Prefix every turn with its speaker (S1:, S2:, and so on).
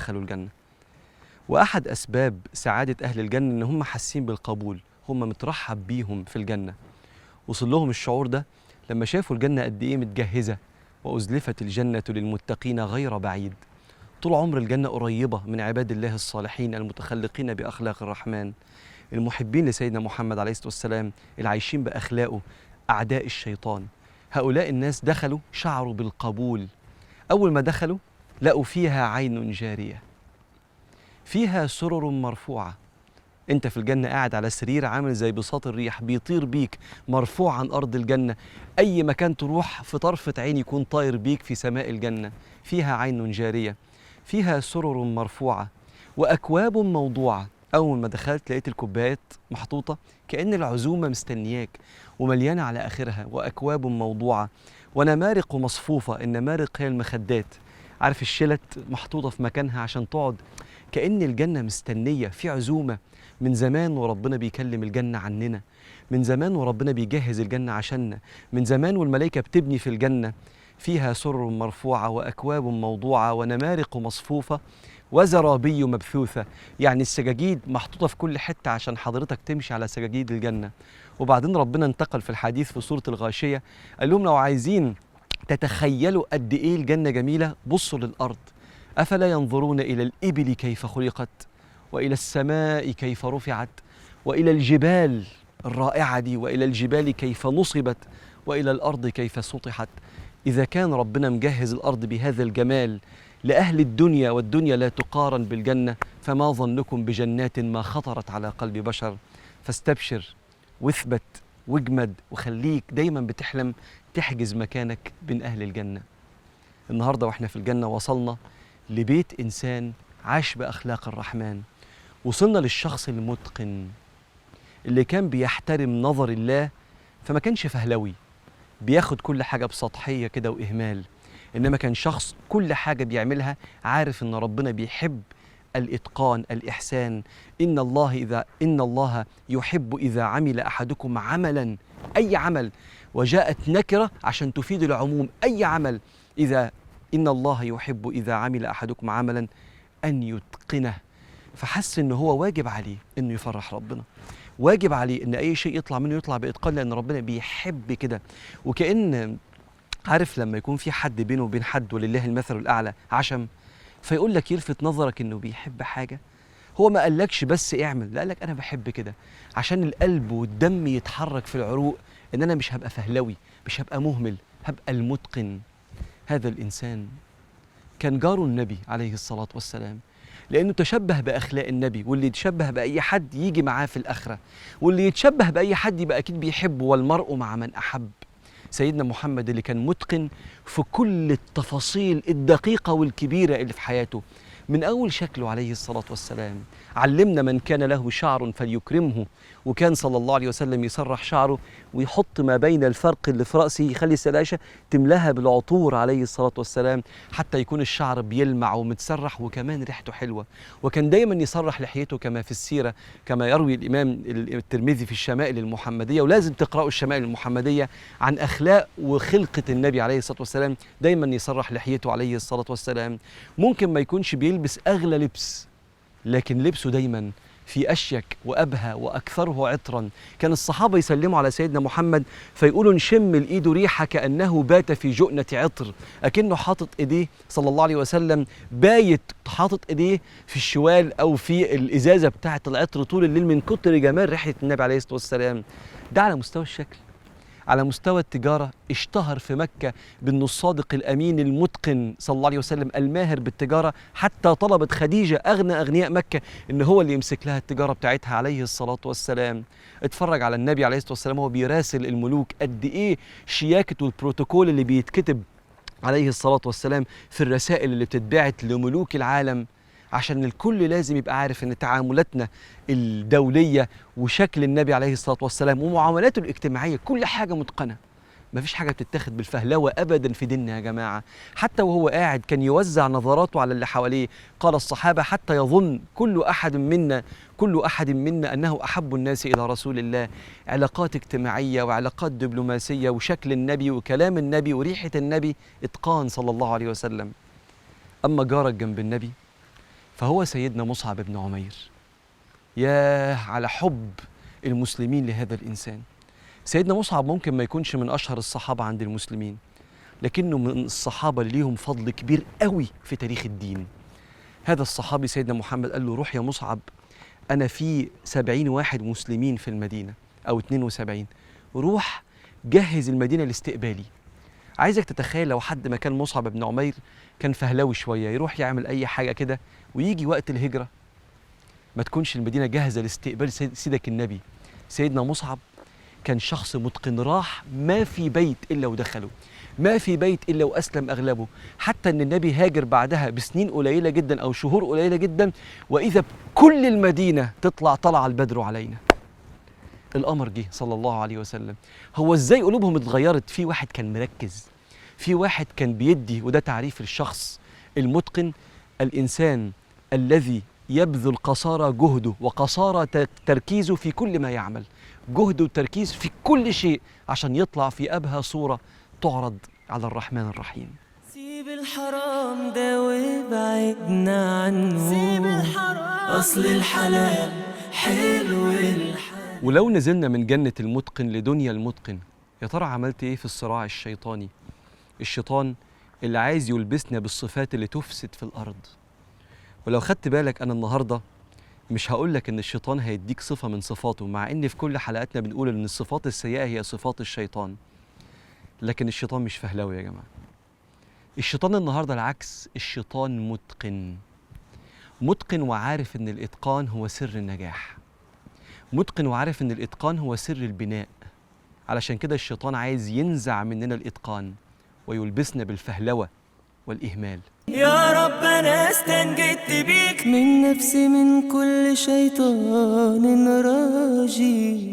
S1: دخلوا الجنة. وأحد أسباب سعادة أهل الجنة إن هم حاسين بالقبول، هم مترحب بيهم في الجنة. وصل لهم الشعور ده لما شافوا الجنة قد إيه متجهزة، وأزلفت الجنة للمتقين غير بعيد. طول عمر الجنة قريبة من عباد الله الصالحين المتخلقين بأخلاق الرحمن، المحبين لسيدنا محمد عليه الصلاة والسلام، العايشين بأخلاقه، أعداء الشيطان. هؤلاء الناس دخلوا شعروا بالقبول. أول ما دخلوا لقوا فيها عين جارية، فيها سرر مرفوعة. انت في الجنة قاعد على سرير عامل زي بساط الريح بيطير بيك مرفوع عن أرض الجنة، أي مكان تروح في طرفة عين يكون طاير بيك في سماء الجنة. فيها عين جارية، فيها سرر مرفوعة وأكواب موضوعة. أول ما دخلت لقيت الكوبايات محطوطة كأن العزومة مستنياك ومليانة على آخرها، وأكواب موضوعة ونمارق مصفوفة. النمارق هي المخدات، عارف الشلت محطوطة في مكانها عشان تقعد، كأن الجنة مستنية في عزومة. من زمان وربنا بيكلم الجنة عننا، من زمان وربنا بيجهز الجنة عشاننا، من زمان والملائكة بتبني في الجنة. فيها سرر مرفوعة وأكواب موضوعة ونمارق مصفوفة وزرابي مبثوثة. يعني السجاجيد محطوطة في كل حتة عشان حضرتك تمشي على سجاجيد الجنة. وبعدين ربنا انتقل في الحديث في سورة الغاشية، قال لهم لو عايزين تتخيلوا قد إيه الجنة جميلة بصوا للأرض. أفلا ينظرون إلى الإبل كيف خلقت، وإلى السماء كيف رفعت، وإلى الجبال الرائعة دي، وإلى الجبال كيف نصبت، وإلى الأرض كيف سطحت. إذا كان ربنا مجهز الأرض بهذا الجمال لأهل الدنيا، والدنيا لا تقارن بالجنة، فما ظنكم بجنات ما خطرت على قلب بشر. فاستبشر واثبت واجمد وخليك دايما بتحلم تحجز مكانك بين أهل الجنة. النهاردة وإحنا في الجنة وصلنا لبيت إنسان عاش بأخلاق الرحمن، وصلنا للشخص المتقن اللي كان بيحترم نظر الله، فما كانش فهلوي بياخد كل حاجة بسطحية كده وإهمال، إنما كان شخص كل حاجة بيعملها عارف إن ربنا بيحب الإتقان الإحسان. إن الله يحب إذا عمل أحدكم عملا، أي عمل، وجاءت نكرة عشان تفيد العموم، أي عمل. إن الله يحب إذا عمل أحدكم عملا أن يتقنه. فحس إنه هو واجب عليه إنه يفرح ربنا، واجب عليه إن أي شيء يطلع منه يطلع بإتقان، لأن ربنا بيحب كده. وكأن عارف لما يكون في حد بينه وبين حد ولله المثل الأعلى عشم، فيقول لك يلفت نظرك إنه بيحب حاجة، هو ما قالكش بس اعمل، لا قالك أنا بحب كده، عشان القلب والدم يتحرك في العروق إن أنا مش هبقى فهلوي، مش هبقى مهمل، هبقى المتقن. هذا الإنسان كان جاره النبي عليه الصلاة والسلام، لأنه تشبه بأخلاق النبي، واللي يتشبه بأي حد يجي معاه في الآخرة، واللي يتشبه بأي حد يبقى أكيد بيحبه، والمرء مع من أحب. سيدنا محمد اللي كان متقن في كل التفاصيل الدقيقة والكبيرة اللي في حياته، من أول شكله عليه الصلاة والسلام. علمنا من كان له شعر فليكرمه، وكان صلى الله عليه وسلم يسرح شعره ويحط ما بين الفرق اللي في رأسه، يخلي السلاشة تملاها بالعطور عليه الصلاة والسلام حتى يكون الشعر بيلمع ومتسرح وكمان ريحته حلوة. وكان دايما يسرح لحيته كما في السيرة، كما يروي الإمام الترمذي في الشمائل المحمدية، ولازم تقرأوا الشمائل المحمدية عن أخلاق وخلقة النبي عليه الصلاة والسلام. دايما يسرح لحيته عليه الصلاة والسلام. ممكن ما يكونش بيلبس أغلى لبس، لكن لبسه دايما في أشيك وأبهى وأكثره عطرا. كان الصحابة يسلموا على سيدنا محمد فيقولوا نشم الإيد ريحة كأنه بات في جؤنة عطر، أكنه حاطط إيديه صلى الله عليه وسلم بايت حاطط إيديه في الشوال أو في الإزازة بتاعة العطر طول الليل من كتر جمال ريحة النبي عليه الصلاة والسلام. ده على مستوى الشكل. على مستوى التجارة اشتهر في مكة بأنه الصادق الأمين المتقن صلى الله عليه وسلم الماهر بالتجارة، حتى طلبت خديجة أغنى أغنياء مكة إن هو اللي يمسك لها التجارة بتاعتها عليه الصلاة والسلام. اتفرج على النبي عليه الصلاة والسلام وهو بيراسل الملوك، قد إيه شياكة والبروتوكول اللي بيتكتب عليه الصلاة والسلام في الرسائل اللي بتتبعت لملوك العالم، عشان الكل لازم يبقى عارف ان تعاملاتنا الدولية وشكل النبي عليه الصلاة والسلام ومعاملاته الاجتماعية كل حاجة متقنة، مفيش حاجة بتتاخد بالفهلوة أبدا في ديننا يا جماعة. حتى وهو قاعد كان يوزع نظراته على اللي حواليه. قال الصحابة حتى يظن كل أحد منا أنه أحب الناس إلى رسول الله. علاقات اجتماعية وعلاقات دبلوماسية وشكل النبي وكلام النبي وريحة النبي، إتقان صلى الله عليه وسلم. أما جارك جنب النبي فهو سيدنا مصعب بن عمير. ياه على حب المسلمين لهذا الإنسان. سيدنا مصعب ممكن ما يكونش من أشهر الصحابة عند المسلمين، لكنه من الصحابة اللي ليهم فضل كبير قوي في تاريخ الدين. هذا الصحابي سيدنا محمد قال له روح يا مصعب، أنا في 70 واحد مسلمين في المدينة أو 72، روح جهز المدينة لاستقبالي. عايزك تتخيل لو حد مكان مصعب بن عمير كان فهلاوي شوية، يروح يعمل أي حاجة كده ويجي وقت الهجرة ما تكونش المدينة جاهزة لاستقبال سيدك النبي. سيدنا مصعب كان شخص متقن، راح ما في بيت إلا ودخله، ما في بيت إلا وأسلم أغلبه، حتى أن النبي هاجر بعدها بسنين قليلة جدا أو شهور قليلة جدا، وإذا كل المدينة طلع البدر علينا، القمر جه صلى الله عليه وسلم. هو إزاي قلوبهم اتغيرت؟ في واحد كان مركز، في واحد كان بيدي، وده تعريف الشخص المتقن: الإنسان الذي يبذل قصارى جهده وقصارى تركيزه في كل ما يعمل، جهد وتركيز في كل شيء عشان يطلع في أبهى صورة تعرض على الرحمن الرحيم.
S2: سيب الحرام ده وابعدنا عنه، سيب الحرام أصل الحلال حلو الحلال.
S1: ولو نزلنا من جنة المتقن لدنيا المتقن، يا ترى عملت ايه في الصراع الشيطاني؟ الشيطان اللي عايز يلبسنا بالصفات اللي تفسد في الأرض. ولو خدت بالك أنا النهاردة مش هقولك إن الشيطان هيديك صفة من صفاته، مع إن في كل حلقاتنا بنقول إن الصفات السيئة هي صفات الشيطان، لكن الشيطان مش فهلاوي يا جماعة. الشيطان النهاردة العكس، الشيطان متقن، متقن وعارف إن الإتقان هو سر النجاح، متقن وعارف إن الإتقان هو سر البناء. علشان كده الشيطان عايز ينزع مننا الإتقان ويلبسنا بالفهلوة والإهمال.
S2: يا رب أنا استنجدت بيك من نفسي، من كل شيطان راجي.